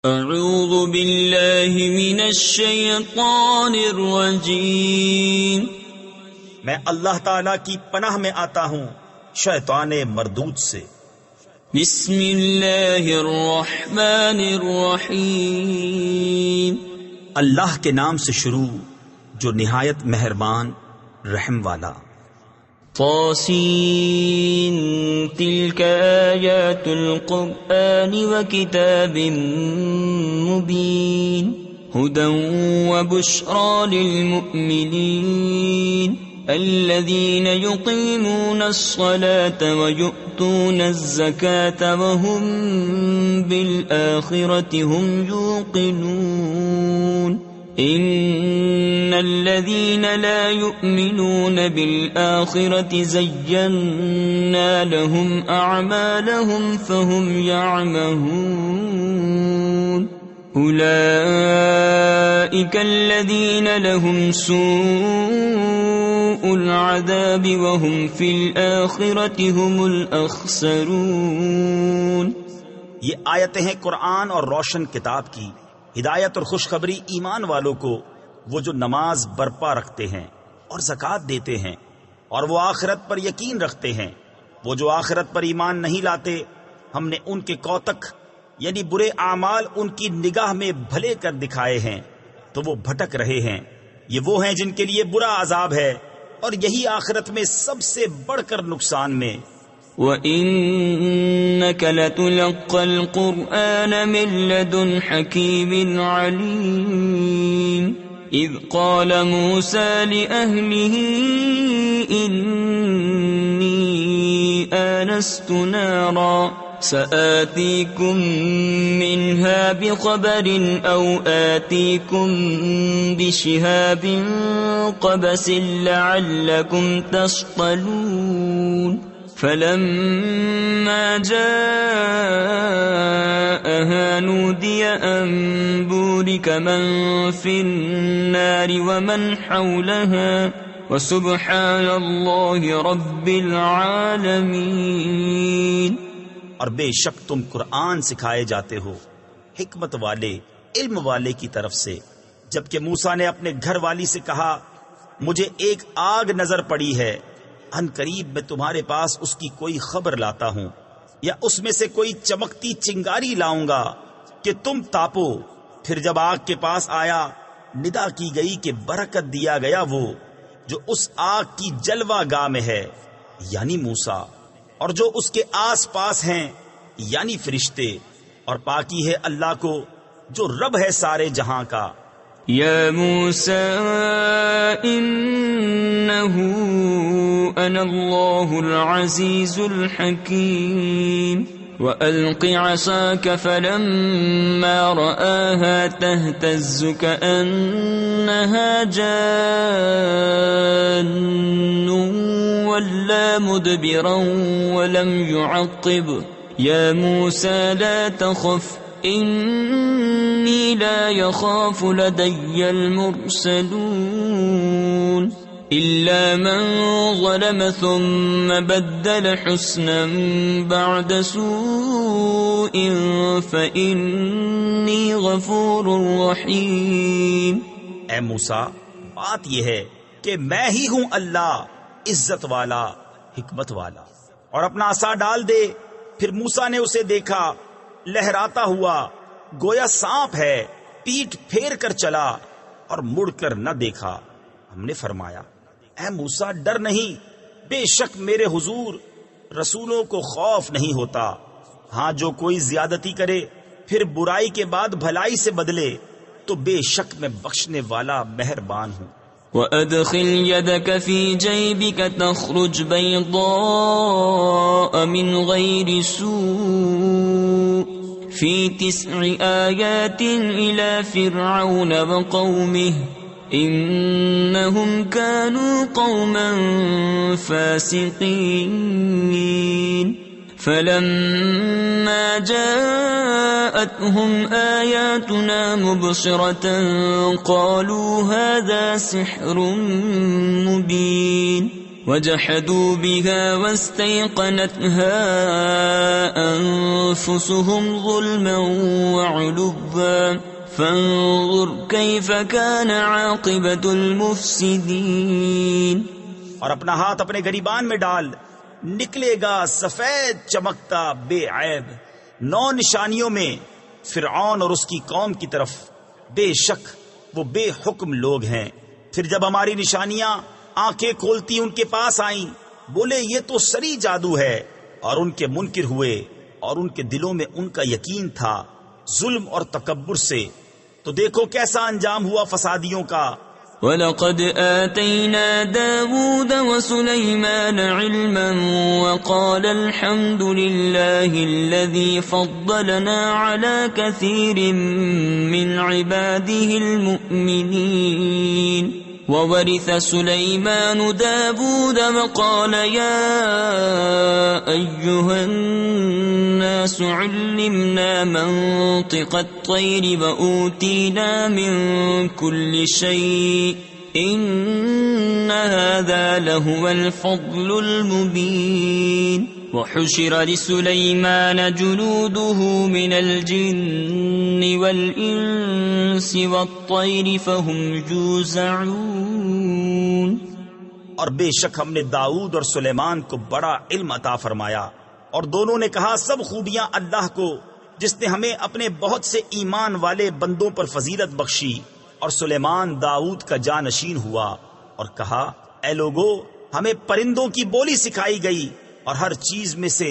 اعوذ باللہ من الشیطان الرجیم، میں اللہ تعالیٰ کی پناہ میں آتا ہوں شیطان مردود سے۔ بسم اللہ الرحمن الرحیم، اللہ کے نام سے شروع جو نہایت مہربان رحم والا۔ طاسین تلک آیات القرآن وکتاب مبین ہدی وبشری للمؤمنین الذین یقیمون الصلاة ویؤتون الزکاة وهم بالآخرة هم یوقنون ان الذين لا يؤمنون بالآخرة زينا لهم اعمالهم فهم يعمهون اولئك الذين لهم سوء العذاب وهم في الآخرة هم الاخسرون۔ یہ آیتیں ہیں قرآن اور روشن کتاب کی، ہدایت اور خوشخبری ایمان والوں کو، وہ جو نماز برپا رکھتے ہیں اور زکوٰۃ دیتے ہیں اور وہ آخرت پر یقین رکھتے ہیں۔ وہ جو آخرت پر ایمان نہیں لاتے، ہم نے ان کے کوتک یعنی برے اعمال ان کی نگاہ میں بھلے کر دکھائے ہیں تو وہ بھٹک رہے ہیں۔ یہ وہ ہیں جن کے لیے برا عذاب ہے اور یہی آخرت میں سب سے بڑھ کر نقصان میں۔ وَإِنَّكَ لَتُلَقَّى الْقُرْآنَ مِن لَّدُنْ حَكِيمٍ عَلِيمٍ إِذْ قَالَ مُوسَىٰ لِأَهْلِهِ إِنِّي آنَسْتُ نَارًا سَآتِيكُم مِّنْهَا بِخَبَرٍ أَوْ آتِيكُم بِشِهَابٍ قَبَسٍ لَّعَلَّكُمْ تَصْطَلُونَ فلما جاءها نودي أن بورك من في النار ومن حولها وسبحان الله رب العالمين۔ اور بے شک تم قرآن سکھائے جاتے ہو حکمت والے علم والے کی طرف سے، جبکہ موسیٰ نے اپنے گھر والی سے کہا مجھے ایک آگ نظر پڑی ہے، ان قریب میں تمہارے پاس اس کی کوئی خبر لاتا ہوں یا اس میں سے کوئی چمکتی چنگاری لاؤں گا کہ تم تاپو۔ پھر جب آگ کے پاس آیا ندا کی گئی کہ برکت دیا گیا وہ جو اس آگ کی جلوہ گاہ میں ہے یعنی موسیٰ، اور جو اس کے آس پاس ہیں یعنی فرشتے، اور پاکی ہے اللہ کو جو رب ہے سارے جہاں کا۔ یا موسیٰ انہو انا اللہ العزیز الحکیم وَأَلْقِ عَصَاكَ فَلَمَّا رَآهَا تَهْتَزُّ كَأَنَّهَا جَانٌّ وَلَّىٰ مُدْبِرًا وَلَمْ يُعَقِّبْ يَا مُوسَىٰ لَا تَخَفْ إِنِّي لَا يَخَافُ لَدَيَّ الْمُرْسَلُونَ إِلَّا مَنْ ظَلَمَ ثُمَّ بَدَّلَ حُسْنًا بَعْدَ سُوءٍ فَإِنِّي غَفُورٌ رَحِيمٌ۔ اے موسیٰ، بات یہ ہے کہ میں ہی ہوں اللہ عزت والا حکمت والا۔ اور اپنا عصا ڈال دے۔ پھر موسیٰ نے اسے دیکھا لہراتا ہوا گویا سانپ ہے، پیٹھ پھیر کر چلا اور مڑ کر نہ دیکھا۔ ہم نے فرمایا اے موسیٰ ڈر نہیں، بے شک میرے حضور رسولوں کو خوف نہیں ہوتا۔ ہاں جو کوئی زیادتی کرے پھر برائی کے بعد بھلائی سے بدلے تو بے شک میں بخشنے والا مہربان ہوں۔ وَأَدْخِلْ يَدَكَ فِي جَيْبِكَ تَخْرُجْ بَيْضَاءَ مِنْ غَيْرِ سُوءٍ فِي 9 آيَاتٍ إِلَى فِرْعَوْنَ وَقَوْمِهِ إِنَّهُمْ كَانُوا قَوْمًا فَاسِقِينَ فَلَمَّا جَاءَتْهُمْ آيَاتُنَا مُبْصِرَةً قَالُوا هَذَا سِحْرٌ مُبِينٌ وجحدوا بها واستيقنتها أنفسهم ظلما وعلوا فانظر كيف كان عاقبة المفسدين. اور اپنا ہاتھ اپنے گریبان میں ڈال، نکلے گا سفید چمکتا بے عیب 9 نشانیوں میں فرعون اور اس کی قوم کی طرف. بے شک وہ بے حکم لوگ ہیں. پھر جب ہماری نشانیاں آنکھیں کھولتی ان کے پاس آئیں، بولے یہ تو سری جادو ہے، اور ان کے منکر ہوئے اور ان کے دلوں میں ان کا یقین تھا ظلم اور تکبر سے. تو دیکھو کیسا انجام ہوا فسادیوں کا. وَلَقَدْ آتَيْنَا دَاوُودَ وَسُلَيْمَانَ عِلْمًا وَقَالَ الْحَمْدُ لِلَّهِ الَّذِي فَضَّلَنَا عَلَى كَثِيرٍ مِّنْ عِبَادِهِ الْمُؤْمِنِينَ. وَوَرِثَ سُلَيْمَانُ دَاوُودَ وَقَالَ يَا أَيُّهَا النَّاسُ عُلِّمْنَا مَنطِقَ الطَّيْرِ وَأُوتِينَا مِن كُلِّ شَيْءٍ إِنَّ هَذَا لَهُوَ الْفَضْلُ الْمُبِينُ. وَحُشِرَ لِسُلَيْمَانَ جُنُودُهُ مِنَ الْجِنِّ وَالْإِنسِ وَالطَّيْرِ فَهُمْ يُوزَعُونَ. اور بے شک ہم نے داؤد اور سلیمان کو بڑا علم عطا فرمایا، اور دونوں نے کہا سب خوبیاں اللہ کو، جس نے ہمیں اپنے بہت سے ایمان والے بندوں پر فضیلت بخشی. اور سلیمان داؤد کا جانشین ہوا اور کہا اے لوگو، ہمیں پرندوں کی بولی سکھائی گئی اور ہر چیز میں سے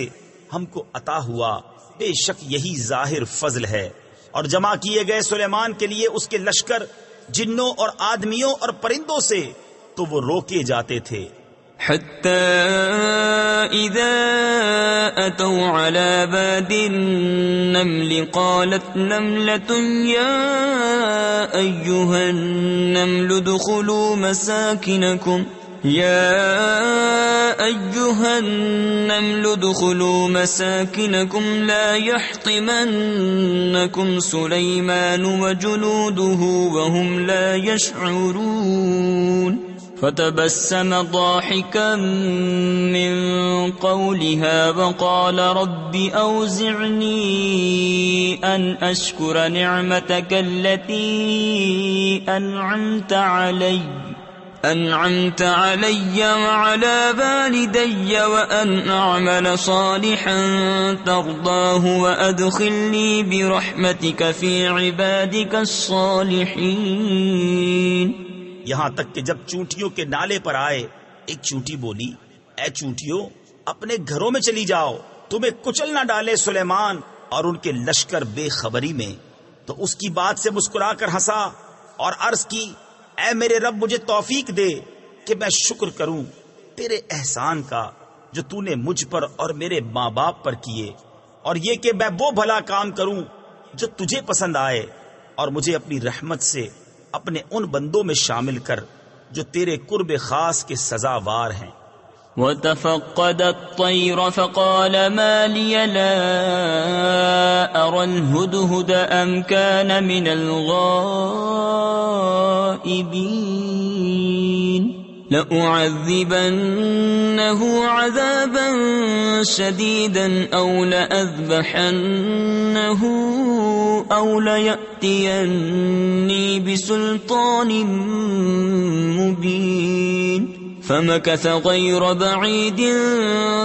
ہم کو عطا ہوا. بے شک یہی ظاہر فضل ہے. اور جمع کیے گئے سلیمان کے لیے اس کے لشکر جنوں اور آدمیوں اور پرندوں سے، تو وہ روکے جاتے تھے. حتى إذا أتوا على باد النمل قالت نملة يا أيها النمل ادخلوا مساكنكم لا يحطمنكم سليمان وجنوده وهم لا يشعرون. فتبسم ضاحكا من قولها وقال رب أوزعني أن أشكر نعمتك التي أنعمت علي وعلى والدي وأن أعمل صالحا ترضاه وأدخلني برحمتك في عبادك الصالحين. یہاں تک کہ جب چونٹیوں کے نالے پر آئے، ایک چونٹی بولی اے چونٹیوں اپنے گھروں میں چلی جاؤ، تمہیں کچل نہ ڈالے سلیمان اور ان کے لشکر بے خبری میں. تو اس کی بات سے مسکرا کر ہنسا اور عرض کی اے میرے رب مجھے توفیق دے کہ میں شکر کروں تیرے احسان کا جو تو نے مجھ پر اور میرے ماں باپ پر کیے، اور یہ کہ میں وہ بھلا کام کروں جو تجھے پسند آئے، اور مجھے اپنی رحمت سے اپنے ان بندوں میں شامل کر جو تیرے قرب خاص کے سزاوار ہیں. وَتَفَقَّدَ الطَّيْرَ فَقَالَ مَا لِيَ لَا أَرَى الْهُدْهُدَ أَمْ كَانَ مِنَ الْغَائِبِينَ. لَأُعَذِّبَنَّهُ عَذَابًا شَدِيدًا أَوْ لَأَذْبَحَنَّهُ أَوْ لَيَأْتِيَنِّي بِسُلْطَانٍ مُبِينٍ. فمكث غير بعيد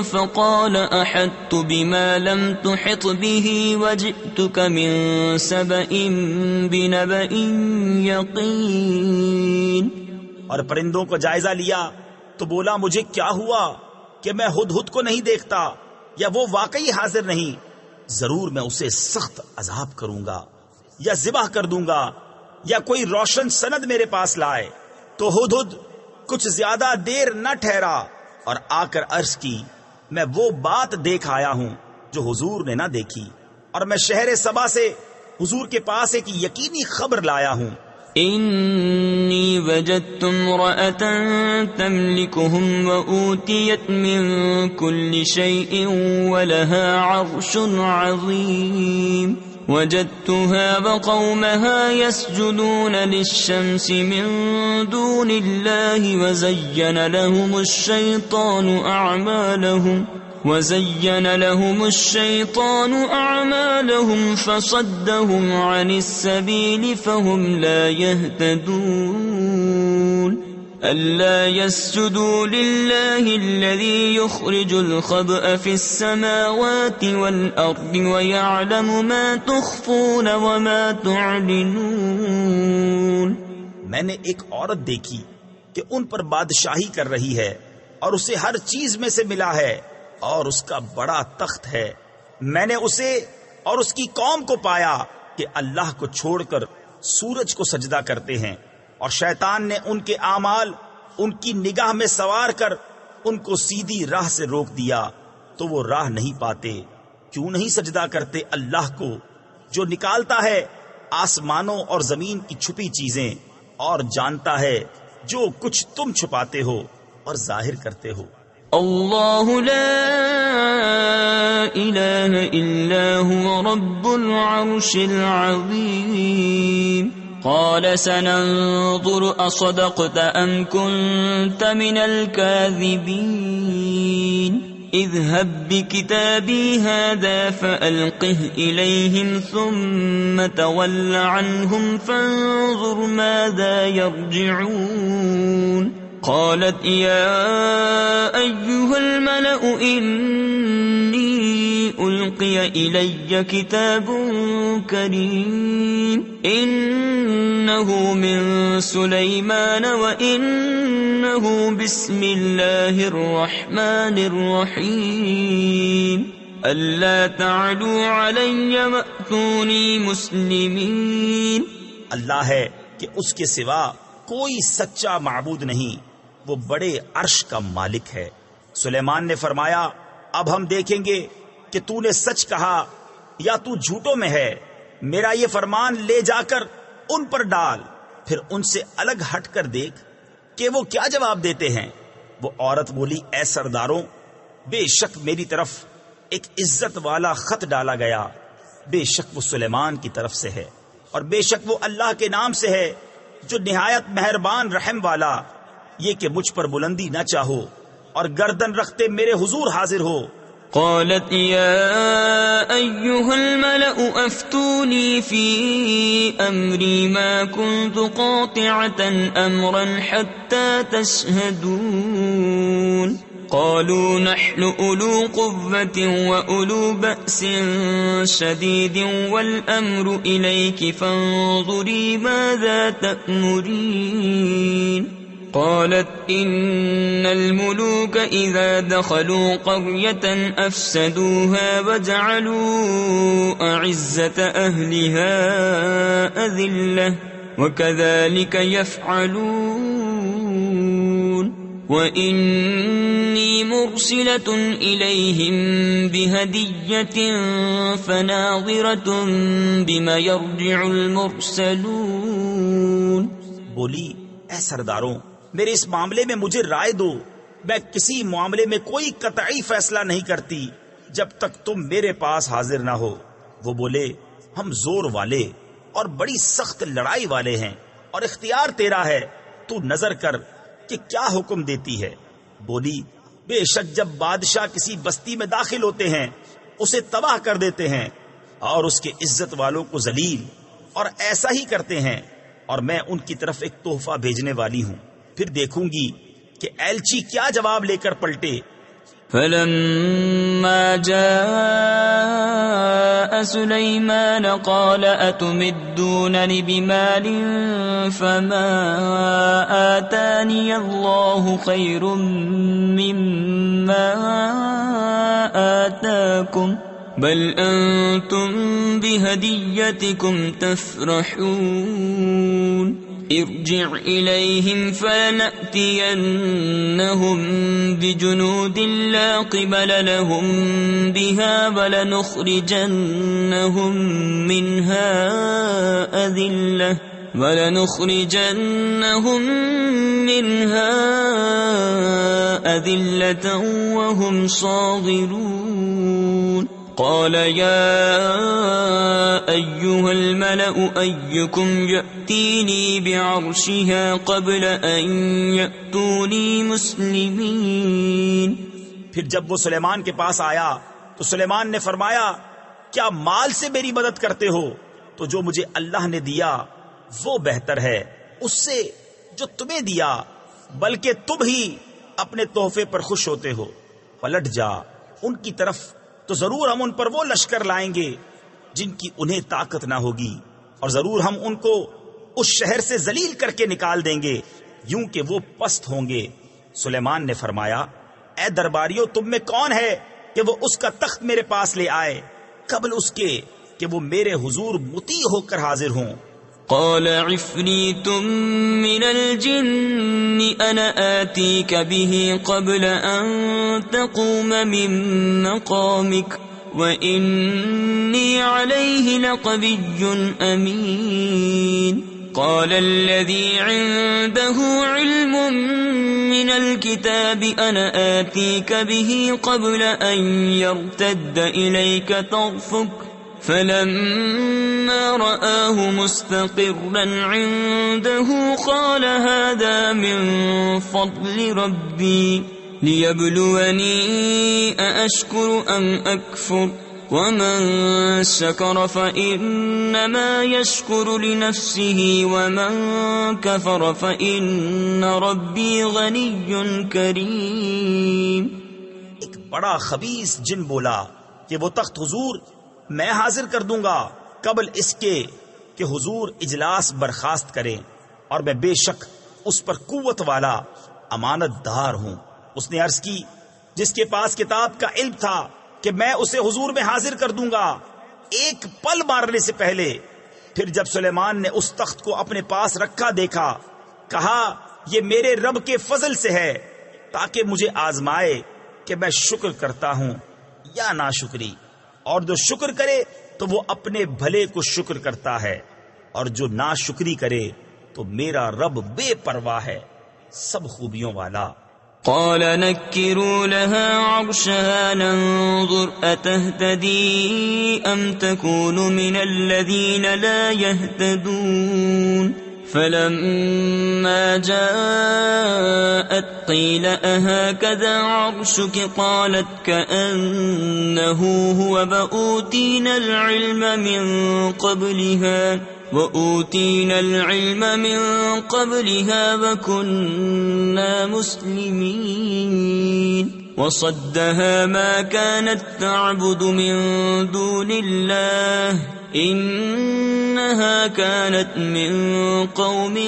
فقال أحطت بما لم تحط به وجئتك من سبأ بنبأ يقين. اور پرندوں کو جائزہ لیا تو بولا مجھے کیا ہوا کہ میں ہدہد کو نہیں دیکھتا، یا وہ واقعی حاضر نہیں؟ ضرور میں اسے سخت عذاب کروں گا یا ذبح کر دوں گا، یا کوئی روشن سند میرے پاس لائے. تو ہدہد کچھ زیادہ دیر نہ ٹھہرا اور آ کر عرض کی میں وہ بات دیکھ آیا ہوں جو حضور نے نہ دیکھی، اور میں شہر سبا سے حضور کے پاس ایک یقینی خبر لایا ہوں. انی وجدت امرأة تملکهم وأوتیت من كل شيء ولها عرش عظیم. وجدتها وقومها يسجدون للشمس من دون الله وزين لهم الشيطان أعمالهم فصدهم عن السبيل فهم لا يهتدون ألا يسجدوا لله الذي يخرج الخبأ في السماوات والأرض ويعلم ما تخفون وما تعلنون. میں نے ایک عورت دیکھی کہ ان پر بادشاہی کر رہی ہے اور اسے ہر چیز میں سے ملا ہے اور اس کا بڑا تخت ہے. میں نے اسے اور اس کی قوم کو پایا کہ اللہ کو چھوڑ کر سورج کو سجدہ کرتے ہیں اور شیطان نے ان کے اعمال ان کی نگاہ میں سوار کر ان کو سیدھی راہ سے روک دیا تو وہ راہ نہیں پاتے. کیوں نہیں سجدہ کرتے اللہ کو جو نکالتا ہے آسمانوں اور زمین کی چھپی چیزیں اور جانتا ہے جو کچھ تم چھپاتے ہو اور ظاہر کرتے ہو. اللہ لا الہ الا هو رب العرش العظیم. قال سننظر اصدقت ام كنت من الكاذبین. اذهب بكتابي هذا فألقه إليهم ثم تول عنهم فانظر ماذا يرجعون. قالت يا أيها الملأ إني ألقي إلي كتاب كريم إنه من سليمان وإنه بسم الله الرحمن الرحيم ألا تعلوا علي وأتوني مسلمين. اللہ ہے کہ اس کے سوا کوئی سچا معبود نہیں، وہ بڑے عرش کا مالک ہے. سلیمان نے فرمایا اب ہم دیکھیں گے کہ تو نے سچ کہا یا تو جھوٹوں میں ہے. میرا یہ فرمان لے جا کر ان پر ڈال، پھر ان سے الگ ہٹ کر دیکھ کہ وہ کیا جواب دیتے ہیں. وہ عورت بولی اے سرداروں، بے شک میری طرف ایک عزت والا خط ڈالا گیا، بے شک وہ سلیمان کی طرف سے ہے اور بے شک وہ اللہ کے نام سے ہے جو نہایت مہربان رحم والا. یہ کہ مجھ پر بلندی نہ چاہو اور گردن رکھتے میرے حضور حاضر ہو. قالت يا أيها الملأ أفتوني في أمري ما كنت قاطعة أمرا حتى تشهدون. قالوا نحن أولو قوة وأولو بأس شديد والأمر إليك فانظري ماذا تأمرين. قالت إن الملوك إذا دخلوا قرية أفسدوها وجعلوا أعزة أهلها أذلة وكذلك يفعلون. وإني مرسلة إليهم بهدية فناظرة بما يرجع المرسلون. بولی اے سرداروں، میرے اس معاملے میں مجھے رائے دو. میں کسی معاملے میں کوئی قطعی فیصلہ نہیں کرتی جب تک تم میرے پاس حاضر نہ ہو. وہ بولے ہم زور والے اور بڑی سخت لڑائی والے ہیں اور اختیار تیرا ہے، تو نظر کر کہ کیا حکم دیتی ہے. بولی بے شک جب بادشاہ کسی بستی میں داخل ہوتے ہیں اسے تباہ کر دیتے ہیں اور اس کے عزت والوں کو ذلیل، اور ایسا ہی کرتے ہیں، اور میں ان کی طرف ایک تحفہ بھیجنے والی ہوں، پھر دیکھوں گی کہ ایلچی کیا جواب لے کر پلٹے. فلما جاء سليمان قال أتمدونني بمال فما آتاني الله خير مما آتاكم بل أنتم بهديتكم تفرحون. ارجع إليهم فلنأتينهم بجنود لا قبل لهم بها ولنخرجنهم منها أذلة وهم صاغرون. قال يا أيها الملأ أيكم يأتيني بعرشها قبل أن يأتوني مسلمين. پھر جب وہ سلیمان کے پاس آیا تو سلیمان نے فرمایا کیا مال سے میری مدد کرتے ہو؟ تو جو مجھے اللہ نے دیا وہ بہتر ہے اس سے جو تمہیں دیا، بلکہ تم ہی اپنے تحفے پر خوش ہوتے ہو. پلٹ جا ان کی طرف تو ضرور ہم ان پر وہ لشکر لائیں گے جن کی انہیں طاقت نہ ہوگی، اور ضرور ہم ان کو اس شہر سے ذلیل کر کے نکال دیں گے یوں کہ وہ پست ہوں گے. سلیمان نے فرمایا اے درباریوں، تم میں کون ہے کہ وہ اس کا تخت میرے پاس لے آئے قبل اس کے کہ وہ میرے حضور مطیع ہو کر حاضر ہوں. قال عفریت من الجن انا آتیک به قبل ان تقوم من مقامک وانی علیہ لقوی امین. قال الذي عنده علم من الكتاب انا آتيك به قبل ان يرتد اليك طرفك فلما رآه مستقرا عنده قال هذا من فضل ربي ليبلوني أأشكر أم أكفر ومن شكر فإنما يشكر لنفسه ومن كفر فإن ربي غني كريم. ایک بڑا خبیث جن بولا کہ وہ تخت حضور میں حاضر کر دوں گا قبل اس کے کہ حضور اجلاس برخاست کریں، اور میں بے شک اس پر قوت والا امانت دار ہوں. اس نے عرض کی جس کے پاس کتاب کا علم تھا کہ میں اسے حضور میں حاضر کر دوں گا ایک پل مارنے سے پہلے. پھر جب سلیمان نے اس تخت کو اپنے پاس رکھا دیکھا، کہا یہ میرے رب کے فضل سے ہے تاکہ مجھے آزمائے کہ میں شکر کرتا ہوں یا ناشکری، اور جو شکر کرے تو وہ اپنے بھلے کو شکر کرتا ہے، اور جو ناشکری کرے تو میرا رب بے پرواہ ہے، سب خوبیوں والا. قال نكروا لها عرشها ننظر أتهتدي أم تكون من الذين لا يهتدون. فلما جاءت قيل أهكذا عرشك قالت كأنه هو وأوتينا العلم من قبلها وكنا مسلمين. وصدها ما كانت تعبد من دون الله إنها كانت من قوم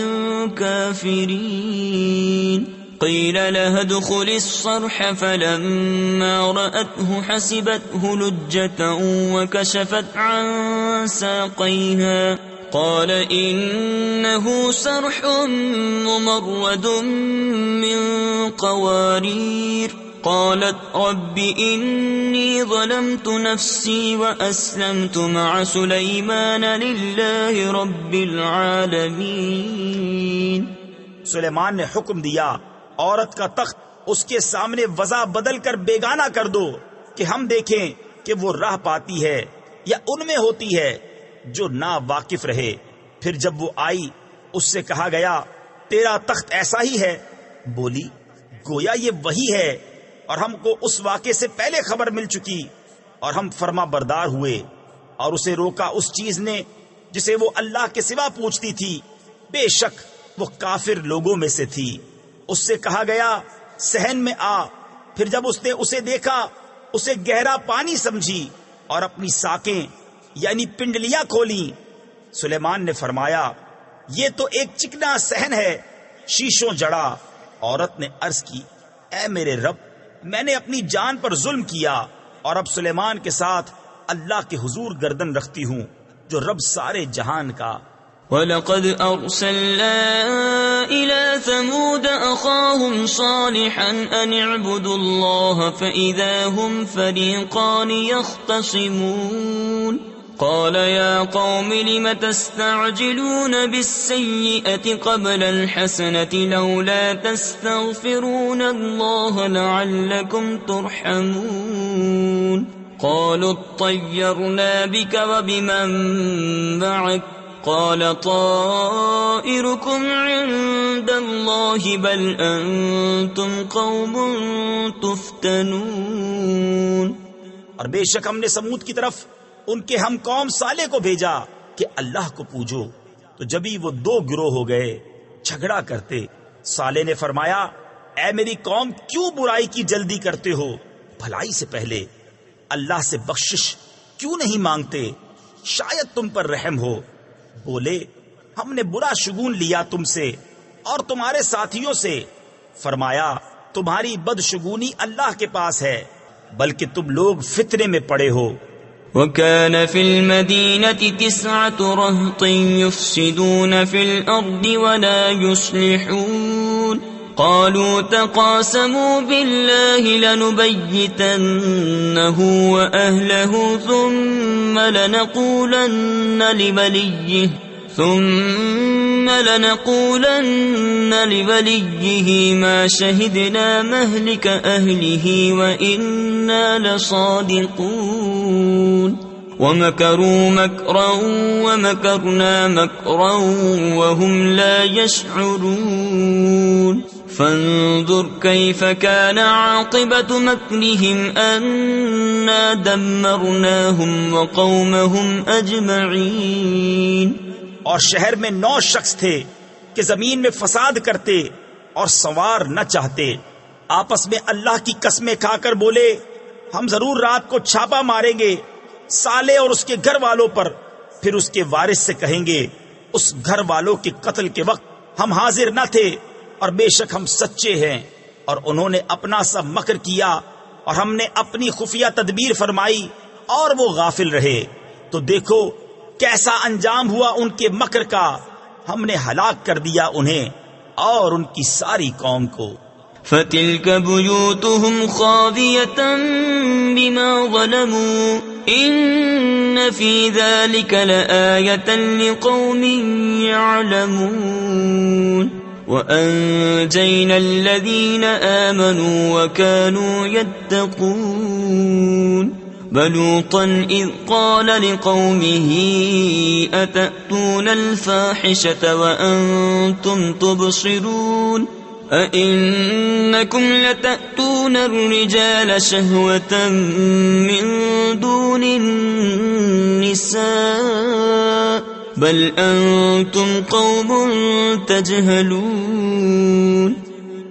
كافرين. قيل لها ادخل الصرح فلما رأته حسبته لجة وكشفت عن ساقيها قال إنه صرح ممرد من قوارير. قالت رب إني ظلمت نفسي وأسلمت مع سليمان لله رب العالمين. سلیمان نے حکم دیا عورت کا تخت اس کے سامنے وضع بدل کر بیگانہ کر دو کہ ہم دیکھیں کہ وہ راہ پاتی ہے یا ان میں ہوتی ہے جو نا واقف رہے. پھر جب وہ آئی اس سے کہا گیا تیرا تخت ایسا ہی ہے. بولی گویا یہ وہی ہے اور ہم کو اس واقعے سے پہلے خبر مل چکی، اور ہم فرما بردار ہوئے. اور اسے روکا اس چیز نے جسے وہ اللہ کے سوا پوچھتی تھی، بے شک وہ کافر لوگوں میں سے تھی. اس سے کہا گیا صحن میں آ. پھر جب اس نے اسے دیکھا اسے گہرا پانی سمجھی اور اپنی ساکیں یعنی پنڈلیاں کھولیں. سلیمان نے فرمایا یہ تو ایک چکنا صحن ہے شیشوں جڑا. عورت نے عرض کی اے میرے رب، میں نے اپنی جان پر ظلم کیا اور اب سلیمان کے ساتھ اللہ کے حضور گردن رکھتی ہوں جو رب سارے جہان کا. وَلَقَدْ أَرْسَلْنَا إِلَى ثَمُودَ أَخَاهُمْ صَالِحًا أَنِ اعْبُدُوا اللَّهَ فَإِذَا هُمْ فَرِيقَانِ يَخْتَصِمُونَ. قَالَ يَا قَوْمِ لِمَ تَسْتَعْجِلُونَ بِالسَّيِّئَةِ قَبْلَ الْحَسَنَةِ لَوْلَا تَسْتَغْفِرُونَ اللَّهَ لَعَلَّكُمْ تُرْحَمُونَ. قالوا اطيرنا بك وبمن معك قال طائركم عند الله بل أنتم قوم تفتنون. اور بے شک ہم نے سمود کی طرف ان کے ہم قوم صالح کو بھیجا کہ اللہ کو پوجو، تو جبھی وہ دو گروہ ہو گئے جھگڑا کرتے. صالح نے فرمایا اے میری قوم کیوں برائی کی جلدی کرتے ہو، بھلائی سے پہلے اللہ سے بخشش کیوں نہیں مانگتے، شاید تم پر رحم ہو. بولے ہم نے برا شگون لیا تم سے اور تمہارے ساتھیوں سے. فرمایا تمہاری بدشگونی اللہ کے پاس ہے، بلکہ تم لوگ فتنے میں پڑے ہو. وَكَانَ فِي الْمَدِينَةِ 9 رَهْطٍ يُفْسِدُونَ فِي الْأَرْضِ وَلَا يُصْلِحُونَ قَالُوا تَقَاسَمُوا بِاللَّهِ لَنُبَيِّتَنَّهُ وَأَهْلَهُ ثُمَّ لَنَقُولَنَّ لِوَلِيِّهِ مَا شَهِدْنَا مَهْلِكَ أَهْلِهِ وَإِنَّا لَصَادِقُونَ. وَمَكَرُوا مَكْرًا وَمَكَرْنَا مَكْرًا وَهُمْ لَا يَشْعُرُونَ. فانظر كيف كان عاقبة مكرهم أنا دمرناهم وقومهم أجمعين. اور شہر میں 9 شخص تھے کہ زمین میں فساد کرتے اور سنوار نہ چاہتے. آپس میں اللہ کی قسمیں کھا کر بولے ہم ضرور رات کو چھاپا ماریں گے صالح اور اس کے گھر والوں پر، پھر اس کے وارث سے کہیں گے اس گھر والوں کے قتل کے وقت ہم حاضر نہ تھے اور بے شک ہم سچے ہیں. اور انہوں نے اپنا سا مکر کیا اور ہم نے اپنی خفیہ تدبیر فرمائی اور وہ غافل رہے. تو دیکھو کیسا انجام ہوا ان کے مکر کا، ہم نے ہلاک کر دیا انہیں اور ان کی ساری قوم کو. فَتِلْكَ بُيُوتُهُمْ خَاوِيَةً بِمَا ظَلَمُوا إِنَّ فِي ذَلِكَ لَآيَةً لِقَوْمٍ يَعْلَمُونَ. وَأَنجَيْنَا الَّذِينَ آمَنُوا وَكَانُوا يَتَّقُونَ. وَلُوطًا إِذْ قَالَ لِقَوْمِهِ أَتَأْتُونَ الْفَاحِشَةَ وَأَنْتُمْ تُبْصِرُونَ أَإِنَّكُمْ لَتَأْتُونَ الرِّجَالَ شَهْوَةً مِّن دُونِ النِّسَاءِ بَلْ أَنْتُمْ قَوْمٌ تَجْهَلُونَ.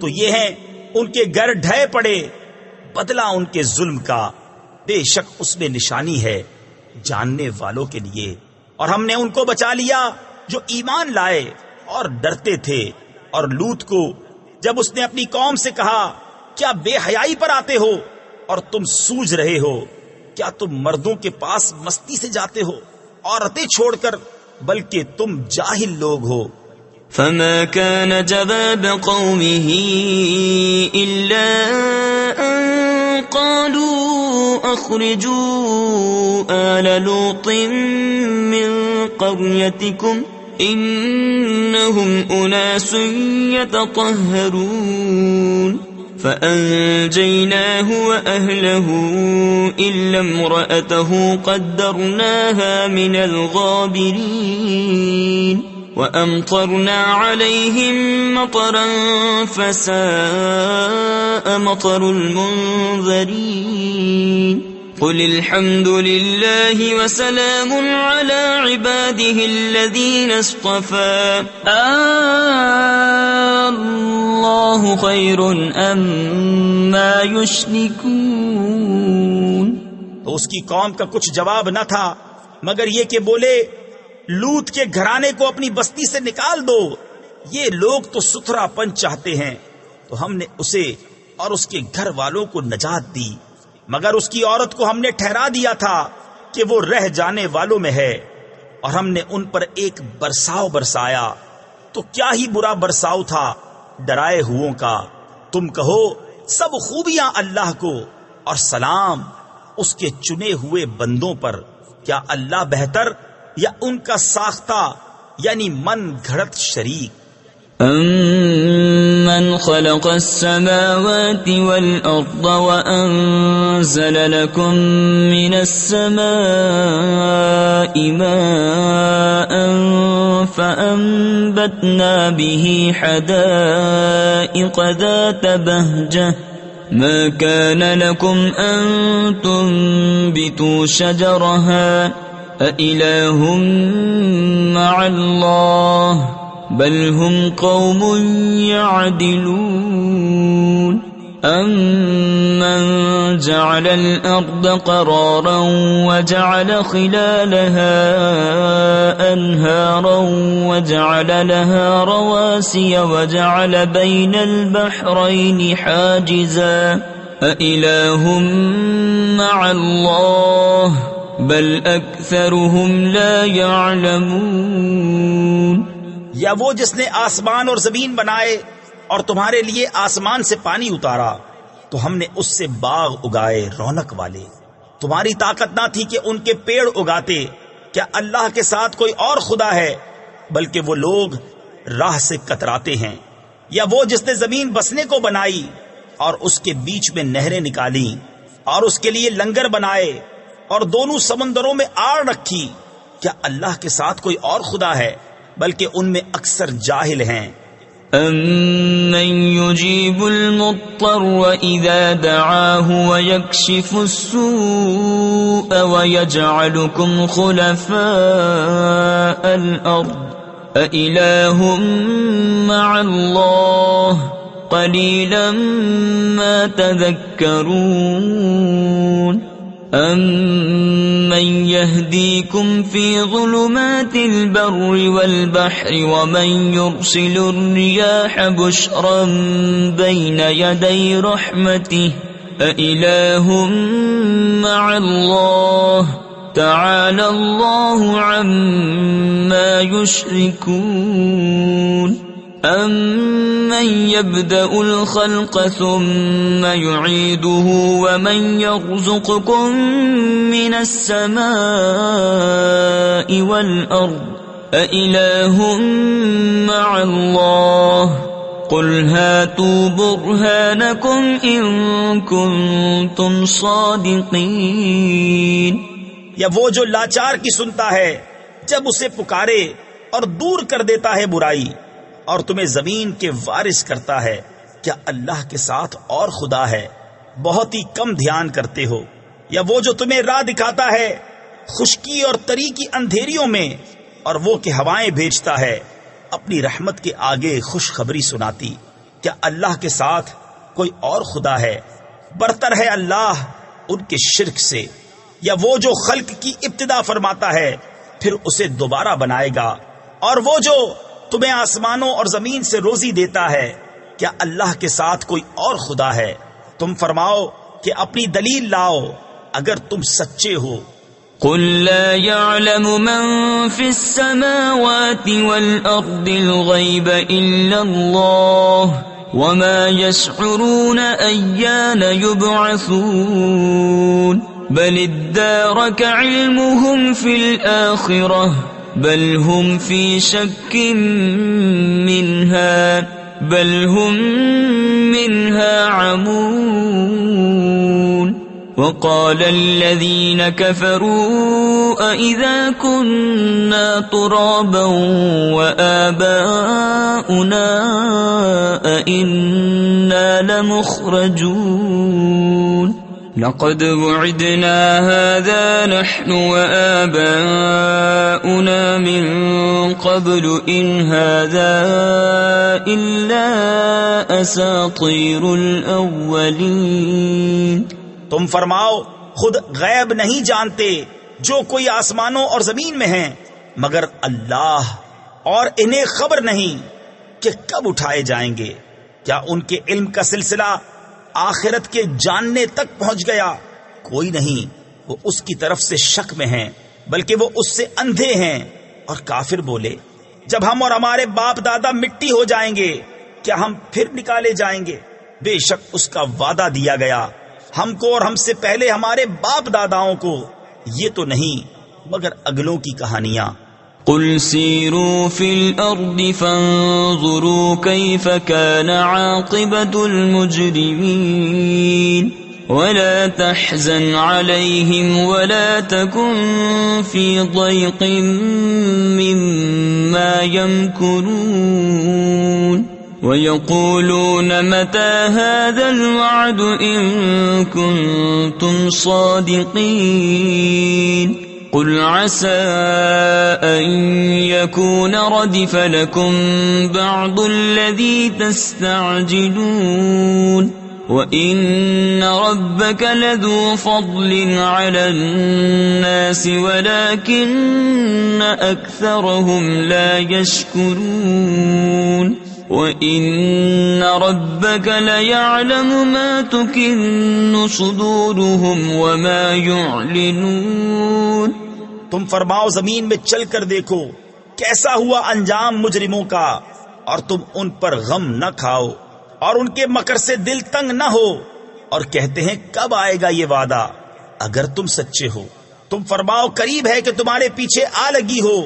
تو یہ ہے ان کے گھر ڈھے پڑے، بدلہ ان کے ظلم کا، بے شک اس میں نشانی ہے جاننے والوں کے لیے. اور ہم نے ان کو بچا لیا جو ایمان لائے اور ڈرتے تھے. اور لوط کو جب اس نے اپنی قوم سے کہا کیا بے حیائی پر آتے ہو اور تم سوجھ رہے ہو، کیا تم مردوں کے پاس مستی سے جاتے ہو عورتیں چھوڑ کر، بلکہ تم جاہل لوگ ہو. فما كان جواب قومه إلا أن قالوا أخرجوا آل لوط من قريتكم إنهم أناس يتطهرون. فأنجيناه وأهله إلا امرأته قدرناها من الغابرين. وأمطرنا عليهم مطرا فساء مطر المنذرين. قل الحمد لله وسلام على عباده الذين اصطفى الله خير أما يشركون. تو اس کی قوم کا کچھ جواب نہ تھا مگر یہ کہ بولے لوط کے گھرانے کو اپنی بستی سے نکال دو، یہ لوگ تو ستھرا پن چاہتے ہیں. تو ہم نے اسے اور اس کے گھر والوں کو نجات دی، مگر اس کی عورت کو ہم نے ٹھہرا دیا تھا کہ وہ رہ جانے والوں میں ہے. اور ہم نے ان پر ایک برساؤ برسایا، تو کیا ہی برا برساؤ تھا ڈرائے ہووں کا. تم کہو سب خوبیاں اللہ کو اور سلام اس کے چنے ہوئے بندوں پر. کیا اللہ بہتر یا ان کا ساختہ یعنی من گھڑت شریک؟ من خلق السماوات والأرض وأنزل لكم من السماء ماء فأنبتنا به حدائق ذات بهجة ما كان لكم أن تنبتوا شجرها أإله مع الله بل هم قوم يعدلون أمن جعل الأرض قرارا وجعل خلالها أنهارا وجعل لها رواسي وجعل بين البحرين حاجزا أإله مع الله بل أكثرهم لا يعلمون. یا وہ جس نے آسمان اور زمین بنائے اور تمہارے لیے آسمان سے پانی اتارا تو ہم نے اس سے باغ اگائے رونق والے. تمہاری طاقت نہ تھی کہ ان کے پیڑ اگاتے. کیا اللہ کے ساتھ کوئی اور خدا ہے؟ بلکہ وہ لوگ راہ سے کتراتے ہیں. یا وہ جس نے زمین بسنے کو بنائی اور اس کے بیچ میں نہریں نکالی اور اس کے لیے لنگر بنائے اور دونوں سمندروں میں آڑ رکھی. کیا اللہ کے ساتھ کوئی اور خدا ہے؟ بلکہ ان میں اکثر جاہل ہیں. أَمَّن يُجِيبُ الْمُضْطَرَّ إِذَا دَعَاهُ وَيَكْشِفُ السُّوءَ وَيَجْعَلُكُمْ خُلَفَاءَ الْأَرْضِ أَإِلَٰهٌ مَّعَ اللَّهِ قَلِيلًا مَّا تَذَكَّرُونَ. أَمَّن يَهْدِيكُمْ فِي ظُلُمَاتِ الْبَرِّ وَالْبَحْرِ وَمَن يُرْسِلُ الرِّيَاحَ بُشْرًا بَيْنَ يَدَيْ رَحْمَتِهِ أَإِلَٰهٌ مَّعَ اللَّهِ تَعَالَى اللَّهُ عَمَّا يُشْرِكُونَ. أَمَّن يَبْدَأُ الْخَلْقَ ثُمَّ يُعِيدُهُ وَمَن يَرْزُقُكُم مِّنَ السَّمَاءِ وَالْأَرْضِ أَإِلَٰهٌ مَّعَ اللَّهِ قُلْ هَاتُوا بُرْهَانَكُمْ إِن كُنتُمْ صَادِقِينَ. یا وہ جو لاچار کی سنتا ہے جب اسے پکارے اور دور کر دیتا ہے برائی اور تمہیں زمین کے وارث کرتا ہے. کیا اللہ کے ساتھ اور خدا ہے؟ بہت ہی کم دھیان کرتے ہو. یا وہ جو تمہیں راہ دکھاتا ہے خشکی اور تری کی اندھیریوں میں اور وہ کہ ہوائیں بھیجتا ہے اپنی رحمت کے آگے خوشخبری سناتی. کیا اللہ کے ساتھ کوئی اور خدا ہے؟ برتر ہے اللہ ان کے شرک سے. یا وہ جو خلق کی ابتدا فرماتا ہے پھر اسے دوبارہ بنائے گا. اور وہ جو تمہیں آسمانوں اور زمین سے روزی دیتا ہے. کیا اللہ کے ساتھ کوئی اور خدا ہے؟ تم فرماؤ کہ اپنی دلیل لاؤ اگر تم سچے ہو. قل لا يعلم من في السماوات والأرض الغيب إلا الله وما يشعرون أيان يبعثون بل ادارك علمهم في الآخرة بل هم في شك منها بل هم منها عمون. وقال الذين كفروا أئذا كنا ترابا وآباؤنا أئنا لمخرجون. لقد وعدنا هذا نحن وآباؤنا من قبل إن هذا إلا أساطير الأولين. تم فرماؤ خود غیب نہیں جانتے جو کوئی آسمانوں اور زمین میں ہیں مگر اللہ، اور انہیں خبر نہیں کہ کب اٹھائے جائیں گے. کیا ان کے علم کا سلسلہ آخرت کے جاننے تک پہنچ گیا؟ کوئی نہیں، وہ اس کی طرف سے شک میں ہیں بلکہ وہ اس سے اندھے ہیں. اور کافر بولے جب ہم اور ہمارے باپ دادا مٹی ہو جائیں گے کیا ہم پھر نکالے جائیں گے؟ بے شک اس کا وعدہ دیا گیا ہم کو اور ہم سے پہلے ہمارے باپ داداؤں کو. یہ تو نہیں مگر اگلوں کی کہانیاں. قل سيروا في الأرض فانظروا كيف كان عاقبة المجرمين ولا تحزن عليهم ولا تكن في ضيق مما يمكرون ويقولون متى هذا الوعد إن كنتم صادقين قل عسى أن يكون ردف لكم بعض الذي تستعجلون وَإِنَّ رَبَّكَ لَذُو فَضْلٍ عَلَى النَّاسِ وَلَكِنَّ أَكْثَرَهُمْ لَا يَشْكُرُونَ وَإِنَّ رَبَّكَ لَيَعْلَمُ مَا تُكِنُّ صُدُورُهُمْ وَمَا يُعْلِنُونَ۔ تم فرماؤ زمین میں چل کر دیکھو کیسا ہوا انجام مجرموں کا، اور تم ان پر غم نہ کھاؤ اور ان کے مکر سے دل تنگ نہ ہو، اور کہتے ہیں کب آئے گا یہ وعدہ اگر تم سچے ہو۔ تم فرماؤ قریب ہے کہ تمہارے پیچھے آ لگی ہو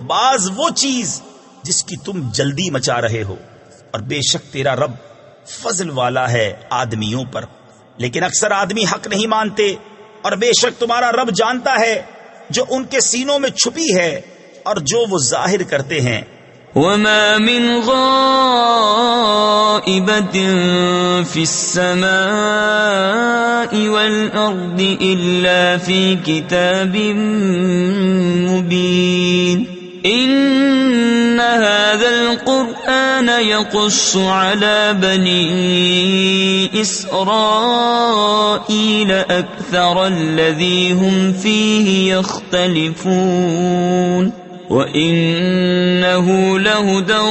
بعض وہ چیز جس کی تم جلدی مچا رہے ہو، اور بے شک تیرا رب فضل والا ہے آدمیوں پر، لیکن اکثر آدمی حق نہیں مانتے، اور بے شک تمہارا رب جانتا ہے جو ان کے سینوں میں چھپی ہے اور جو وہ ظاہر کرتے ہیں۔ وَمَا مِنْ غَائِبَةٍ فِي السَّمَاءِ وَالْأَرْضِ إِلَّا فِي كِتَابٍ مُبِينٍ إِنَّ هَذَا الْقُرْآنَ يَقُصُّ عَلَى بَنِي إِسْرَائِيلَ أَكْثَرَ الَّذِي هُمْ فِيهِ يَخْتَلِفُونَ وَإِنَّهُ لَهُدًى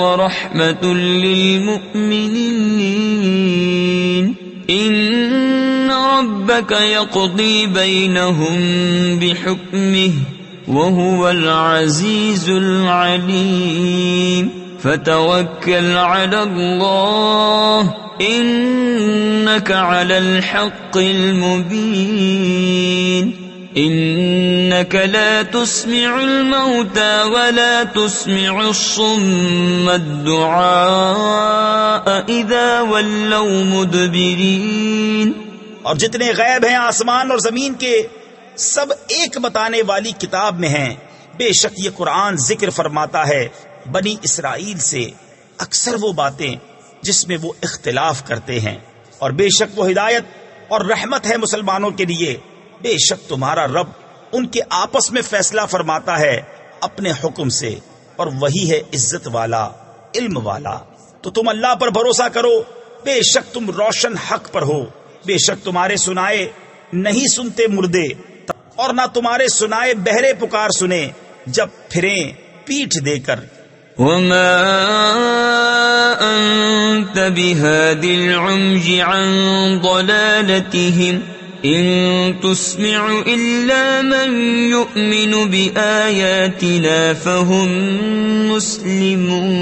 وَرَحْمَةٌ لِّلْمُؤْمِنِينَ إِنَّ رَبَّكَ يَقْضِي بَيْنَهُم بِحُكْمِهِ وَهُوَ الْعَزِيزُ الْعَلِيمُ فَتَوَكَّلْ عَلَى اللَّهِ إِنَّكَ عَلَى الْحَقِّ الْمُبِينِ إِنَّكَ لَا تُسْمِعُ الْمَوْتَى وَلَا تُسْمِعُ الصُّمَّ الدُّعَاءَ إِذَا وَلَّوْا مُدْبِرِينَ۔ اور جتنے غیب ہیں آسمان اور زمین کے سب ایک بتانے والی کتاب میں ہیں۔ بے شک یہ قرآن ذکر فرماتا ہے بنی اسرائیل سے اکثر وہ باتیں جس میں وہ اختلاف کرتے ہیں، اور بے شک وہ ہدایت اور رحمت ہے مسلمانوں کے لیے۔ بے شک تمہارا رب ان کے آپس میں فیصلہ فرماتا ہے اپنے حکم سے، اور وہی ہے عزت والا علم والا۔ تو تم اللہ پر بھروسہ کرو، بے شک تم روشن حق پر ہو۔ بے شک تمہارے سنائے نہیں سنتے مردے، اور نہ تمہارے سنائے بہرے پکار سنے جب پھریں پیٹھ دے کر۔ وَمَا أَنْتَ بِهَادِ الْعُمْيِ عَنْ ضَلَالَتِهِمْ إِن تُسْمِعُ إِلَّا مَن يُؤْمِنُ بِآيَاتِنَا فَهُمْ مُسْلِمُونَ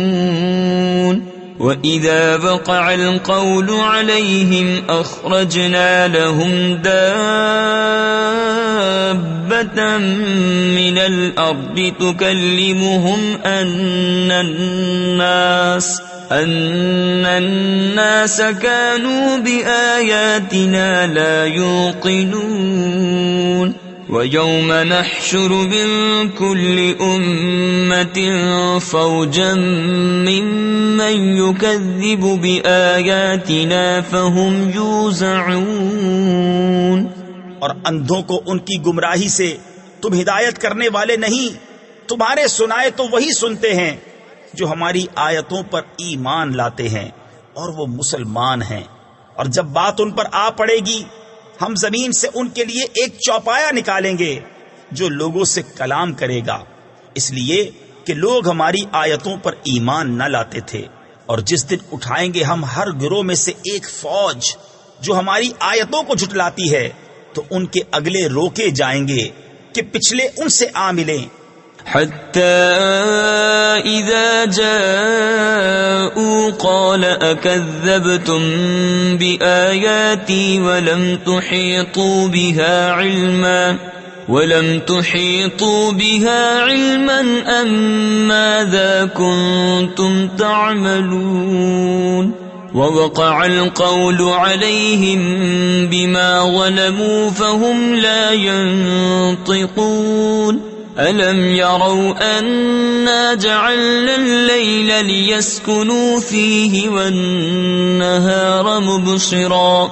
وَإِذَا وَقَعَ الْقَوْلُ عَلَيْهِمْ أَخْرَجْنَا لَهُمْ دَابَّةً مِّنَ الْأَرْضِ تُكَلِّمُهُمْ أَنَّ النَّاسَ كَانُوا بِآيَاتِنَا لَا يُوقِنُونَ وَيَوْمَ نَحْشُرُ مِن كُلِّ أُمَّةٍ فَوْجًا مِّمَّن يُكَذِّبُ بِآيَاتِنَا فَهُمْ يُوزَعُونَ۔ اور اندھوں کو ان کی گمراہی سے تم ہدایت کرنے والے نہیں، تمہارے سنائے تو وہی سنتے ہیں جو ہماری آیتوں پر ایمان لاتے ہیں اور وہ مسلمان ہیں۔ اور جب بات ان پر آ پڑے گی ہم زمین سے ان کے لیے ایک چوپایا نکالیں گے جو لوگوں سے کلام کرے گا، اس لیے کہ لوگ ہماری آیتوں پر ایمان نہ لاتے تھے۔ اور جس دن اٹھائیں گے ہم ہر گروہ میں سے ایک فوج جو ہماری آیتوں کو جھٹلاتی ہے، تو ان کے اگلے روکے جائیں گے کہ پچھلے ان سے آ ملیں۔ حتى إذا جاءوا قال أكذبتم بآياتي ولم تحيطوا بها علما ولم تحيطوا بها علما أم ماذا كنتم تعملون ووقع القول عليهم بما ظلموا فهم لا ينطقون ألم يروا أنا جعلنا الليل ليسكنوا فيه والنهار مبصرا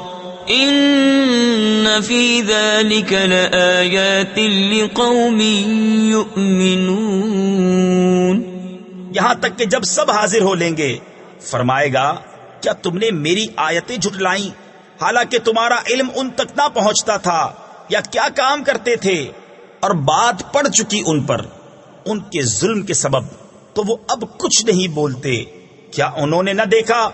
إن في ذلك لآيات لقوم يؤمنون. یہاں تک کہ جب سب حاضر ہو لیں گے فرمائے گا کیا تم نے میری آیتیں جھٹلائیں حالانکہ تمہارا علم ان تک نہ پہنچتا تھا، یا کیا کام کرتے تھے؟ اور بات پڑ چکی ان پر ان کے ظلم کے سبب، تو وہ اب کچھ نہیں بولتے. کیا انہوں نے نہ دیکھا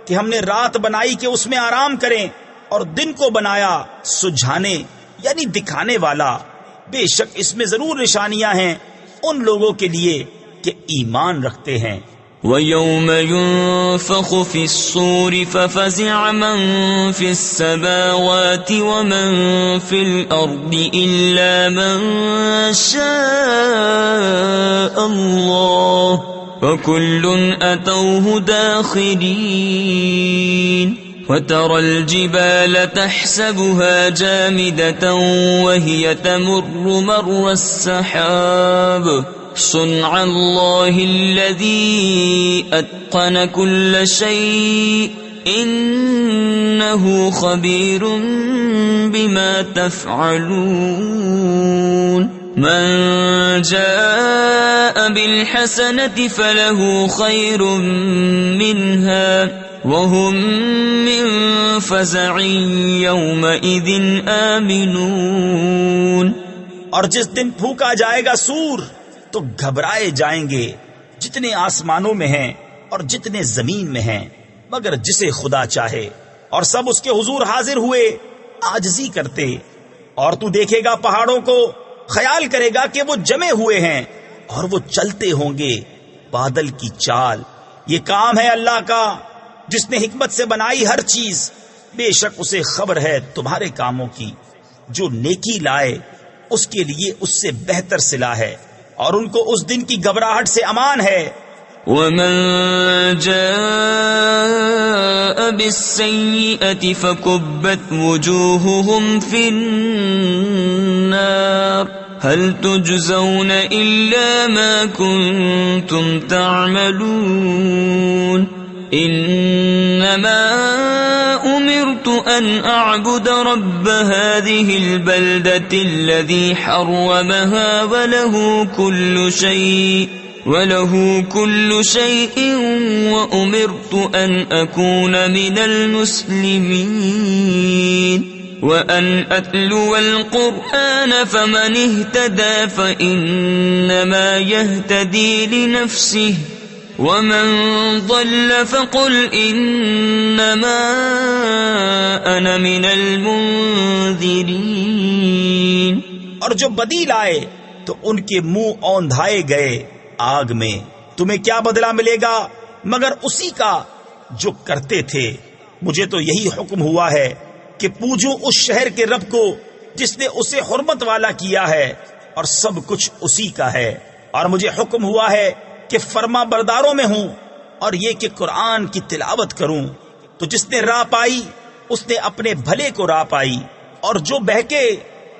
کہ ہم نے رات بنائی کہ اس میں آرام کریں اور دن کو بنایا سجھانے یعنی دکھانے والا؟ بے شک اس میں ضرور نشانیاں ہیں ان لوگوں کے لیے کہ ایمان رکھتے ہیں. وَيَوْمَ يُنفَخُ فِي الصُّورِ فَفَزِعَ مَن فِي السَّمَاوَاتِ وَمَن فِي الْأَرْضِ إِلَّا مَن شَاءَ اللَّهُ وَكُلٌّ أَتَوْهُ دَاخِرِينَ. وَتَرَى الْجِبَالَ تَحْسَبُهَا جَامِدَةً وَهِيَ تَمُرُّ مَرَّ السَّحَابِ صنع الله الذي أتقن كل شيء إنه خبير بما تفعلون. من جاء بالحسنة فله خير منها وهم من فزع يومئذ آمنون. اور جس دن پھونکا جائے گا سور تو گھبرائے جائیں گے جتنے آسمانوں میں ہیں اور جتنے زمین میں ہیں مگر جسے خدا چاہے، اور سب اس کے حضور حاضر ہوئے عاجزی کرتے. اور تو دیکھے گا پہاڑوں کو، خیال کرے گا کہ وہ جمے ہوئے ہیں اور وہ چلتے ہوں گے بادل کی چال. یہ کام ہے اللہ کا جس نے حکمت سے بنائی ہر چیز. بے شک اسے خبر ہے تمہارے کاموں کی. جو نیکی لائے اس کے لیے اس سے بہتر صلہ ہے، اور ان کو اس دن کی گھبراہٹ سے امان ہے. وَمَن جَاءَ بِالسَّيِّئَةِ فَكُبَّتْ وُجُوهُهُمْ فِي النَّارِ هَلْ تُجْزَوْنَ إِلَّا مَا كُنتُمْ تَعْمَلُونَ إِنَّمَا أُمِرْتُ أَنْ أَعْبُدَ رَبَّ هَذِهِ الْبَلْدَةِ الَّذِي حَرَّمَهَا وَلَهُ كُلُّ شَيْءٍ وَأُمِرْتُ أَنْ أَكُونَ مِنَ الْمُسْلِمِينَ. وَأَنْ أَتْلُوَ الْقُرْآنَ فَمَنِ اهْتَدَى فَإِنَّمَا يَهْتَدِي لِنَفْسِهِ وَمَن ضَلَّ فَقُلْ إِنَّمَا أَنَا مِنَ الْمُنذِرِينَ. اور جو بدی لائے تو ان کے منہ اوندھائے گئے آگ میں. تمہیں کیا بدلہ ملے گا مگر اسی کا جو کرتے تھے. مجھے تو یہی حکم ہوا ہے کہ پوجوں اس شہر کے رب کو جس نے اسے حرمت والا کیا ہے اور سب کچھ اسی کا ہے. اور مجھے حکم ہوا ہے کہ فرما برداروں میں ہوں، اور یہ کہ قرآن کی تلاوت کروں. تو جس نے راہ پائی اس نے اپنے بھلے کو راہ پائی، اور جو بہکے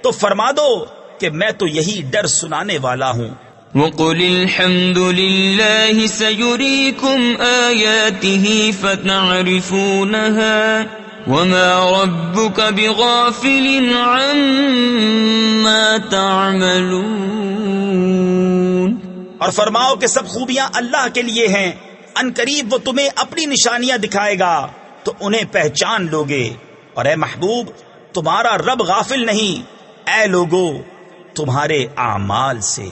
تو فرما دو کہ میں تو یہی ڈر سنانے والا ہوں. وَقُلِ الْحَمْدُ لِلَّهِ سَيُرِيكُمْ آيَاتِهِ فَتَعْرِفُونَهَا وَمَا رَبُّكَ بِغَافِلٍ عَمَّا تَعْمَلُونَ. اور فرماؤ کہ سب خوبیاں اللہ کے لیے ہیں، ان قریب وہ تمہیں اپنی نشانیاں دکھائے گا تو انہیں پہچان لوگے. اور اے محبوب تمہارا رب غافل نہیں اے لوگو تمہارے اعمال سے.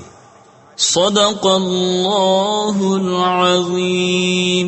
صدق اللہ العظیم.